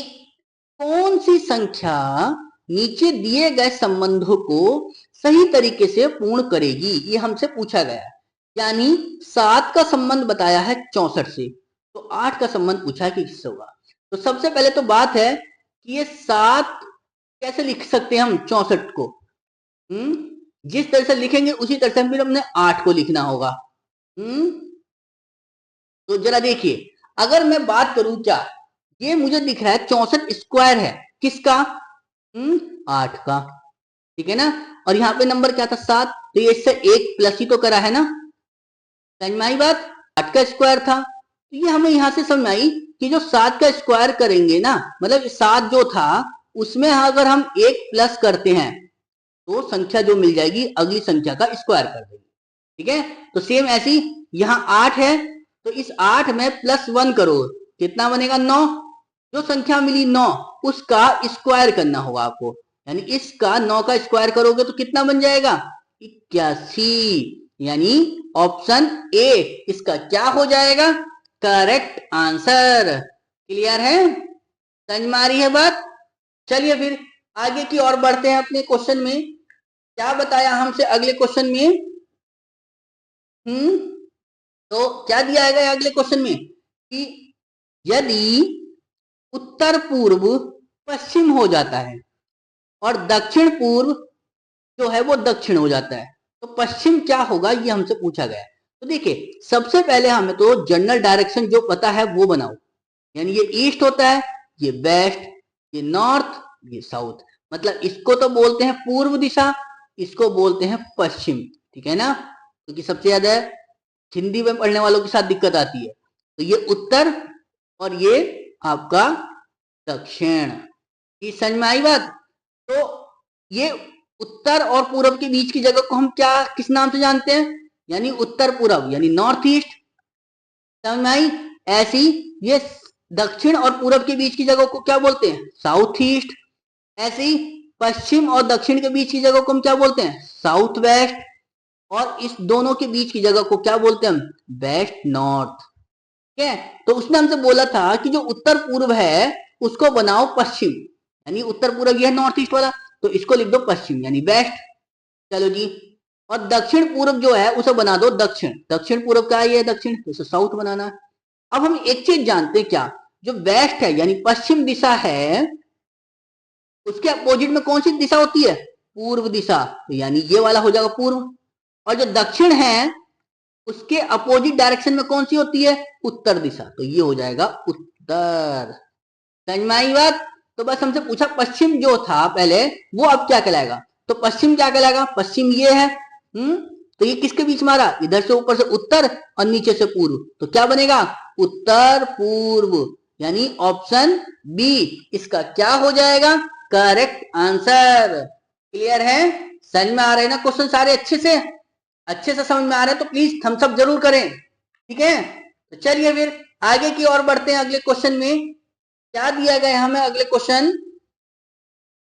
कौन सी संख्या नीचे दिए गए संबंधों को सही तरीके से पूर्ण करेगी, ये हमसे पूछा गया। यानी 7 का संबंध बताया है 64 से, तो 8 का संबंध पूछा है कि किससे होगा। तो सबसे पहले तो बात है कि ये 7 कैसे लिख सकते हैं हम 64 को, जिस तरह से लिखेंगे उसी तरह से फिर हमने 8 को लिखना होगा। तो जरा देखिए, अगर मैं बात करूं, क्या ये मुझे दिख रहा है 64 स्क्वायर है, किसका, 8 का, ठीक है ना, और यहाँ पे नंबर क्या था 7, तो ये इससे 1 प्लस ही तो करा है ना। समझ में आई बात, 8 का स्क्वायर था, तो ये हमें यहाँ से समझ में आई कि जो 7 का स्क्वायर करेंगे ना, मतलब 7 जो था उसमें अगर हम 1 प्लस करते हैं तो संख्या जो मिल जाएगी अगली संख्या का स्क्वायर कर देंगे, ठीक है। तो सेम ऐसी यहाँ 8 है, तो इस 8 में +1 करो, कितना बनेगा, 9, जो संख्या मिली 9 उसका स्क्वायर करना होगा आपको, यानी इसका 9 का स्क्वायर करोगे तो कितना बन जाएगा 81, यानी ऑप्शन ए इसका क्या हो जाएगा करेक्ट आंसर। क्लियर है, समझ में आ रही है बात। चलिए फिर आगे की ओर बढ़ते हैं अपने क्वेश्चन में। क्या बताया हमसे अगले क्वेश्चन में, तो क्या दिया है अगले क्वेश्चन में कि यदि उत्तर पूर्व पश्चिम हो जाता है और दक्षिण पूर्व जो है वो दक्षिण हो जाता है तो पश्चिम क्या होगा, ये हमसे पूछा गया है। तो देखिए सबसे पहले हमें तो जनरल डायरेक्शन जो पता है वो बनाओ, यानी ये ईस्ट होता है, ये वेस्ट, ये नॉर्थ, ये साउथ, मतलब इसको तो बोलते हैं पूर्व दिशा, इसको बोलते हैं पश्चिम, ठीक है ना, क्योंकि सबसे ज्यादा हिंदी में पढ़ने वालों के साथ दिक्कत आती है। तो ये उत्तर और ये आपका दक्षिण, ये समझ में आई बात। तो ये उत्तर और पूरब के बीच की जगह को हम क्या किस नाम से जानते हैं, यानी उत्तर पूरब, यानी नॉर्थ ईस्ट, समझ में आई। ऐसी ये दक्षिण और पूरब के बीच की जगह को क्या बोलते हैं साउथ ईस्ट, ऐसे ही पश्चिम और दक्षिण के बीच की जगह को हम क्या बोलते हैं साउथ वेस्ट, और इस दोनों के बीच की जगह को क्या बोलते हैं हम वेस्ट नॉर्थ, ठीक है। तो उसने हमसे बोला था कि जो उत्तर पूर्व है उसको बनाओ पश्चिम, यानी उत्तर पूर्व ये है नॉर्थ ईस्ट वाला, तो इसको लिख दो पश्चिम यानी वेस्ट, चलो जी। और दक्षिण पूर्व जो है उसे बना दो दक्षिण, दक्षिण पूर्व का ये है दक्षिण, तो इसे साउथ बनाना है। अब हम एक चीज जानते हैं क्या, जो वेस्ट है यानी पश्चिम दिशा है उसके अपोजिट में कौन सी दिशा होती है पूर्व दिशा, तो यानी ये वाला हो जाएगा पूर्व, और जो दक्षिण है उसके अपोजिट डायरेक्शन में कौन सी होती है उत्तर दिशा, तो ये हो जाएगा उत्तर, समझ में आई बात। तो बस हमसे पूछा पश्चिम जो था पहले वो अब क्या कहलाएगा, तो पश्चिम क्या कहलाएगा, पश्चिम ये है, तो ये किसके बीच में आ रहा, इधर से ऊपर से उत्तर और नीचे से पूर्व, तो क्या बनेगा उत्तर पूर्व, यानी ऑप्शन बी इसका क्या हो जाएगा करेक्ट आंसर। क्लियर है, समझ में आ रहे हैं ना क्वेश्चन सारे अच्छे से समझ में आ रहे हैं तो प्लीज थम्स अप जरूर करें, ठीक है। तो चलिए फिर आगे की ओर बढ़ते हैं। अगले क्वेश्चन में क्या दिया गया है हमें, अगले क्वेश्चन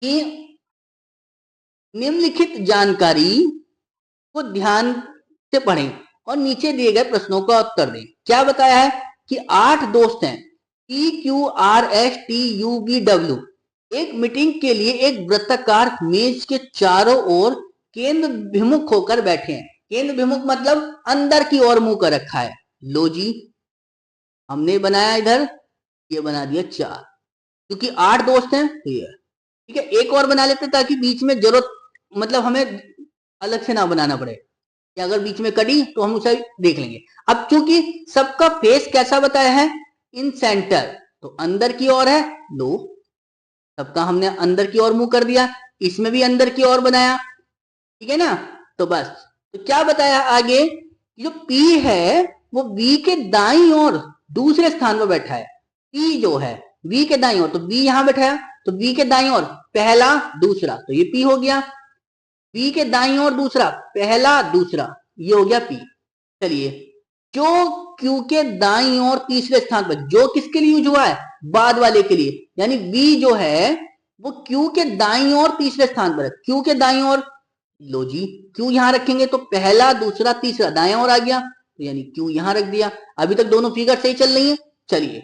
की निम्नलिखित जानकारी को ध्यान से पढ़ें और नीचे दिए गए प्रश्नों का उत्तर दें। क्या बताया है कि 8 दोस्त हैं PQRSTUVW एक मीटिंग के लिए एक वृत्ताकार मेज के चारों ओर केंद्र विमुख होकर बैठे हैं। केंद्र विमुख मतलब अंदर की ओर मुंह कर रखा है। लो जी हमने बनाया इधर, ये बना दिया 4, क्योंकि 8 दोस्त हैं तो ये ठीक है। एक और बना लेते ताकि बीच में जरूरत मतलब हमें अलग से ना बनाना पड़े, या अगर बीच में कटी तो हम उसे देख लेंगे। अब चूंकि सबका फेस कैसा बताया है इन सेंटर, तो अंदर की ओर है, लो सबका हमने अंदर की ओर मुंह कर दिया, इसमें भी अंदर की ओर बनाया, ठीक है ना। तो बस तो क्या बताया आगे, जो P है वो V के दाईं ओर दूसरे स्थान पर बैठा है। P जो है V के दाईं ओर, तो B यहां बैठाया, तो V के दाईं ओर पहला दूसरा, तो ये P हो गया। V के दाईं ओर दूसरा, पहला दूसरा, ये हो गया P। चलिए जो Q के दाईं ओर तीसरे स्थान पर, जो किसके लिए यूज हुआ है बाद वाले के लिए, यानी V जो है वो Q के दाईं ओर तीसरे स्थान पर है। Q के दाईं ओर, लो जी Q यहां रखेंगे तो पहला दूसरा तीसरा दाएं ओर आ गया, तो यानी Q यहां रख दिया। अभी तक दोनों फिगर सही चल रही है। चलिए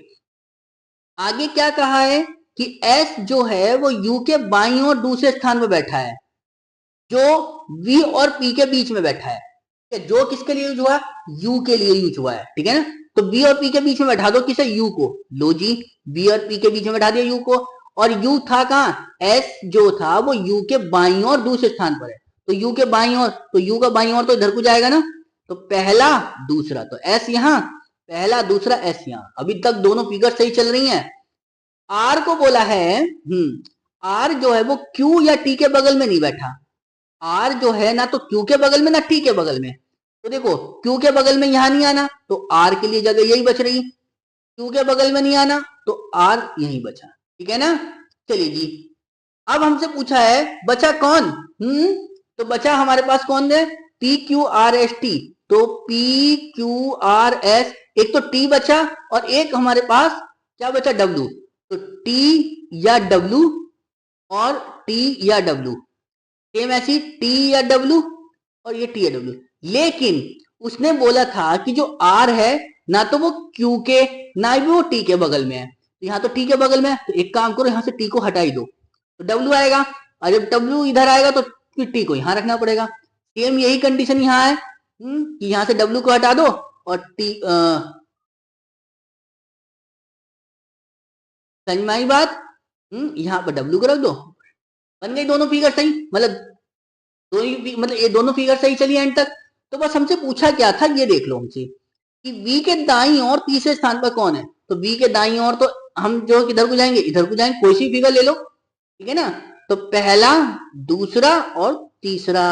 आगे क्या कहा है कि S जो है वो U के बाईं ओर दूसरे स्थान पर बैठा है, जो V और P के बीच में बैठा है। जो किसके लिए यूज हुआ, U के लिए यूज हुआ है, ठीक है ना। तो B और P के बीच में बैठा दो किसे, U को, लो जी B और P के बीच में बैठा दिया U को, और U था कहाँ, S जो था वो U के बाईं ओर दूसरे स्थान पर है, तो U के बाईं ओर, तो U का बाईं ओर तो इधर को जाएगा ना, तो पहला दूसरा, तो S यहाँ, पहला दूसरा S यहाँ। अभी तक दोनों फिगर सही चल रही हैं। R को बोला है, R जो है वो Q या T के बगल में नहीं बैठा, R जो है ना तो Q के बगल में ना T के बगल में, तो देखो Q के बगल में यहां नहीं आना, तो R के लिए जगह यही बच रही, Q के बगल में नहीं आना तो R यही बचा, ठीक है ना। चलिए जी अब हमसे पूछा है बचा कौन, तो बचा हमारे पास कौन है PQRST, तो PQRS, एक तो T बचा और एक हमारे पास क्या बचा W, तो टी या डब्लू और टी या डब्लू, सेम ऐसी टी या डब्लू और ये टी या डब्लू। लेकिन उसने बोला था कि जो आर है ना तो वो क्यू के ना ही वो टी के बगल में है, तो यहाँ तो टी के बगल में है, तो एक काम करो यहाँ से टी को हटा ही दो तो डब्लू आएगा, और जब डब्लू इधर आएगा तो फिर टी को यहाँ रखना पड़ेगा। सेम यही कंडीशन यहाँ है कि यहाँ से डब्लू को हटा दो और टी, समझ में आई बात? यहाँ पर डब्लू को रख दो, बन गई दोनों फिगर सही, मतलब ये दोनों फिगर सही चली एंड तक। तो बस हमसे पूछा क्या था ये देख लो हमसे कि v के दाईं और तीसरे स्थान पर कौन है। तो v के दाईं और तो हम जो किधर को जाएंगे, इधर को जाएंगे, कोई सी फिगर ले लो, ठीक है ना। तो पहला, दूसरा और तीसरा,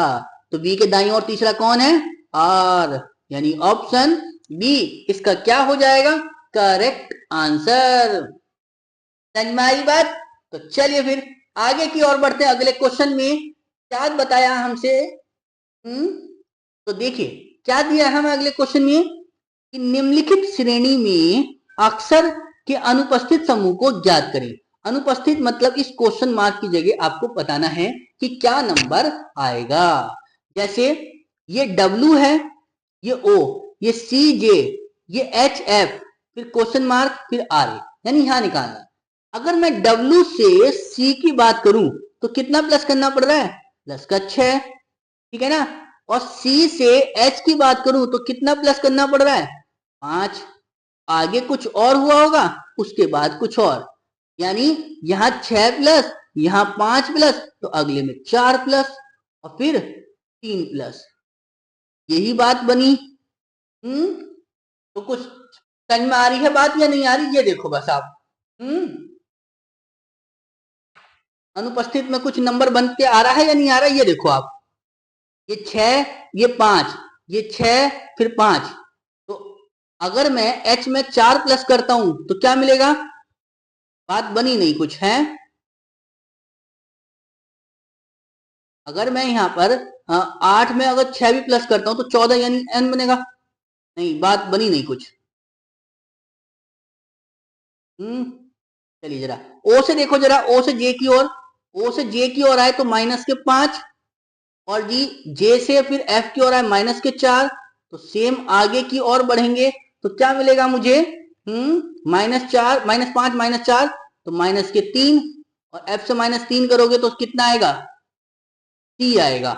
तो v के दाईं और तीसरा कौन है, r, यानी ऑप्शन बी इसका क्या हो जाएगा, करेक्ट आंसर। समझ में आई बात? तो चलिए फिर आगे की ओर बढ़ते हैं। अगले क्वेश्चन में क्या बताया हमसे, तो देखिए क्या दिया हमें अगले क्वेश्चन में कि निम्नलिखित श्रेणी में अक्षर के अनुपस्थित समूह को ज्ञात करें। अनुपस्थित मतलब इस क्वेश्चन मार्क की जगह आपको बताना है कि क्या नंबर आएगा। जैसे ये W है, ये O, ये CJ, ये HF, फिर क्वेश्चन मार्क, फिर RA, यानी यहां निकालना। अगर मैं W से C की बात करूं तो कितना प्लस करना पड़ रहा है, प्लस का 6, ठीक है ना। और C से H की बात करूं तो कितना प्लस करना पड़ रहा है, 5। आगे कुछ और हुआ होगा, उसके बाद कुछ और, यानी यहां 6 प्लस, यहां 5 प्लस, तो अगले में 4 प्लस और फिर 3 प्लस, यही बात बनी। तो कुछ समझ में आ रही है बात या नहीं आ रही, ये देखो बस आप। अनुपस्थित में कुछ नंबर बनते आ रहा है या नहीं आ रहा है, ये देखो आप। ये 6, ये 5, ये 6 फिर 5, तो अगर मैं H में 4 प्लस करता हूं तो क्या मिलेगा, बात बनी नहीं कुछ है। अगर मैं यहां पर 8 में अगर 6 भी प्लस करता हूं तो 14, यानी N बनेगा, नहीं बात बनी नहीं कुछ। चलिए जरा O से देखो, जरा O से J की ओर, O से J की ओर आए तो माइनस के 5, और जी J से फिर F की ओर आए माइनस के 4, तो सेम आगे की ओर बढ़ेंगे तो क्या मिलेगा मुझे, -4, -5 -4, तो माइनस के 3, और F से -3 करोगे तो कितना आएगा, C आएगा,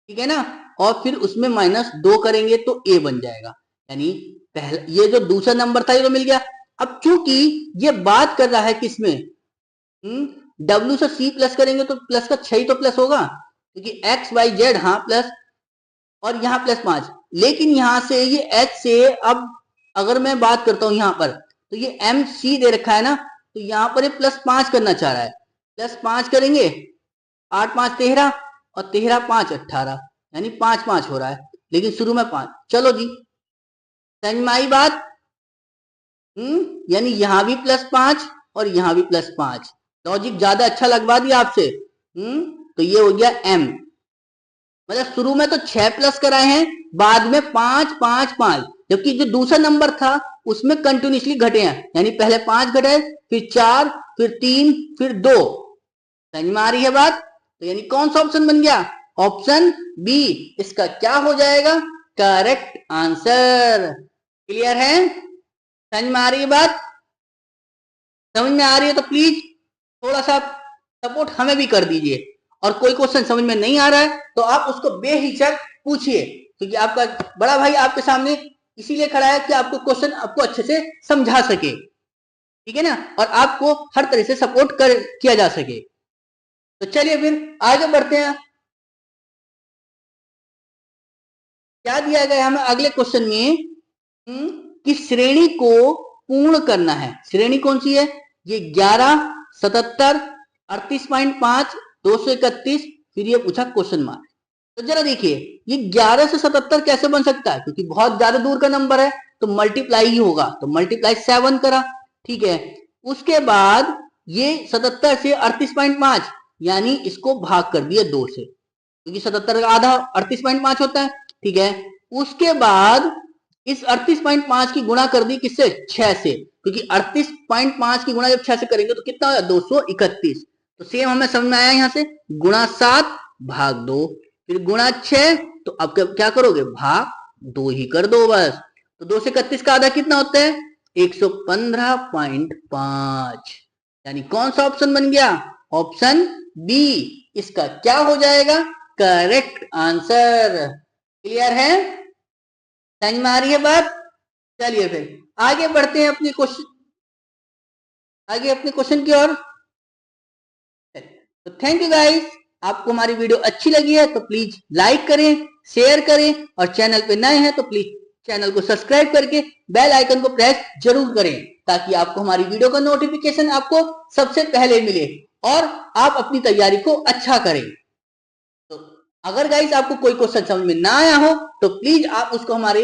ठीक है ना। और फिर उसमें -2 करेंगे तो A बन जाएगा, यानी पहला ये जो दूसरा नंबर था ये तो मिल गया। अब चूंकि ये बात कर रहा है किसमें, W से C प्लस करेंगे तो प्लस का 6 ही तो प्लस होगा, क्योंकि X Y Z, हाँ प्लस, और यहाँ +5, लेकिन यहां से ये H से, अब अगर मैं बात करता हूं यहां पर, तो ये MC दे रखा है ना, तो यहां पर ये +5 करना चाह रहा है, +5 करेंगे, 8 5 13, और 13 5 18, यानी 5 5 हो रहा है, लेकिन शुरू में 5। चलो जी समझ में आई बात। यानी यहां भी +5 और यहां भी +5, लॉजिक ज्यादा अच्छा लगवा दिया आपसे। तो ये हो गया M, मतलब शुरू में तो 6 प्लस कराए हैं, बाद में 5 5 5, जबकि जो दूसरा नंबर था उसमें कंटिन्यूसली घटे हैं, यानी पहले 5 घटे, फिर 4, फिर 3, फिर 2। समझ में आ रही है बात? तो यानी कौन सा ऑप्शन बन गया, ऑप्शन बी इसका क्या हो जाएगा, करेक्ट आंसर। क्लियर है, समझ में आ रही है बात? समझ में आ रही है तो प्लीज थोड़ा सा सपोर्ट हमें भी कर दीजिए, और कोई क्वेश्चन समझ में नहीं आ रहा है तो आप उसको बेहिचक पूछिए, क्योंकि आपका बड़ा भाई आपके सामने इसीलिए खड़ा है कि आपको क्वेश्चन आपको अच्छे से समझा सके, ठीक है ना, और आपको हर तरह से सपोर्ट किया जा सके। तो चलिए फिर आगे बढ़ते हैं। क्या दिया गया हमें अगले क्वेश्चन में, कि श्रेणी को पूर्ण करना है। श्रेणी कौन सी है, ये 11 77 38.5 231, फिर ये पूछा क्वेश्चन मार्क। तो जरा देखिए ये 11 से 77 कैसे बन सकता है, क्योंकि बहुत ज्यादा दूर का नंबर है तो मल्टीप्लाई ही होगा, तो मल्टीप्लाई 7 करा, ठीक है। उसके बाद ये 77 से 38.5, यानी इसको भाग कर दिया 2 से, क्योंकि 77 का आधा 38.5 होता है, ठीक है। उसके बाद इस 38.5 की गुणा कर दी किससे? 6 से, क्योंकि 38.5 की गुणा जब 6 से करेंगे तो कितना होगा? 231। तो सेम हमें समझ में आया यहाँ से, गुणा 7 भाग 2, फिर गुणा 6, तो अब क्या करोगे? भाग 2 ही कर दो बस। तो 2 से 31 का आधा कितना होता है? 115.5। यानी कौन सा ऑप्शन बन गया? ऑप्शन बी इसका क्या हो जाएगा? Correct answer. क्लियर है? समझ में आ रही है बात? चलिए फिर आगे बढ़ते हैं अपने क्वेश्चन की ओर। तो थैंक यू गाइस, आपको हमारी वीडियो अच्छी लगी है तो प्लीज लाइक करें, शेयर करें, और चैनल पे नए हैं तो प्लीज चैनल को सब्सक्राइब करके बेल आइकन को प्रेस जरूर करें, ताकि आपको हमारी वीडियो का नोटिफिकेशन आपको सबसे पहले मिले और आप अपनी तैयारी को अच्छा करें। तो अगर गाइस आपको कोई क्वेश्चन समझ में ना आया हो तो प्लीज आप उसको हमारे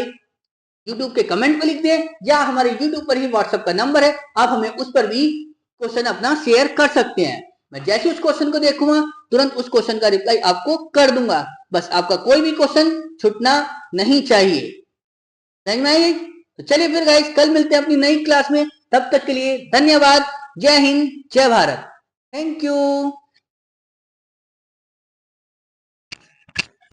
YouTube के कमेंट पे लिख दें, या हमारे YouTube पर ही WhatsApp का नंबर है, आप हमें उस पर भी क्वेश्चन अपना शेयर कर सकते हैं। मैं जैसे उस क्वेश्चन को देखूंगा तुरंत उस क्वेश्चन का रिप्लाई आपको कर दूंगा। बस आपका कोई भी क्वेश्चन छूटना नहीं चाहिए। समझ में आई? तो चलिए फिर गाइस, कल मिलते हैं अपनी नई क्लास में। तब तक के लिए धन्यवाद। जय हिंद, जय भारत। Thank you.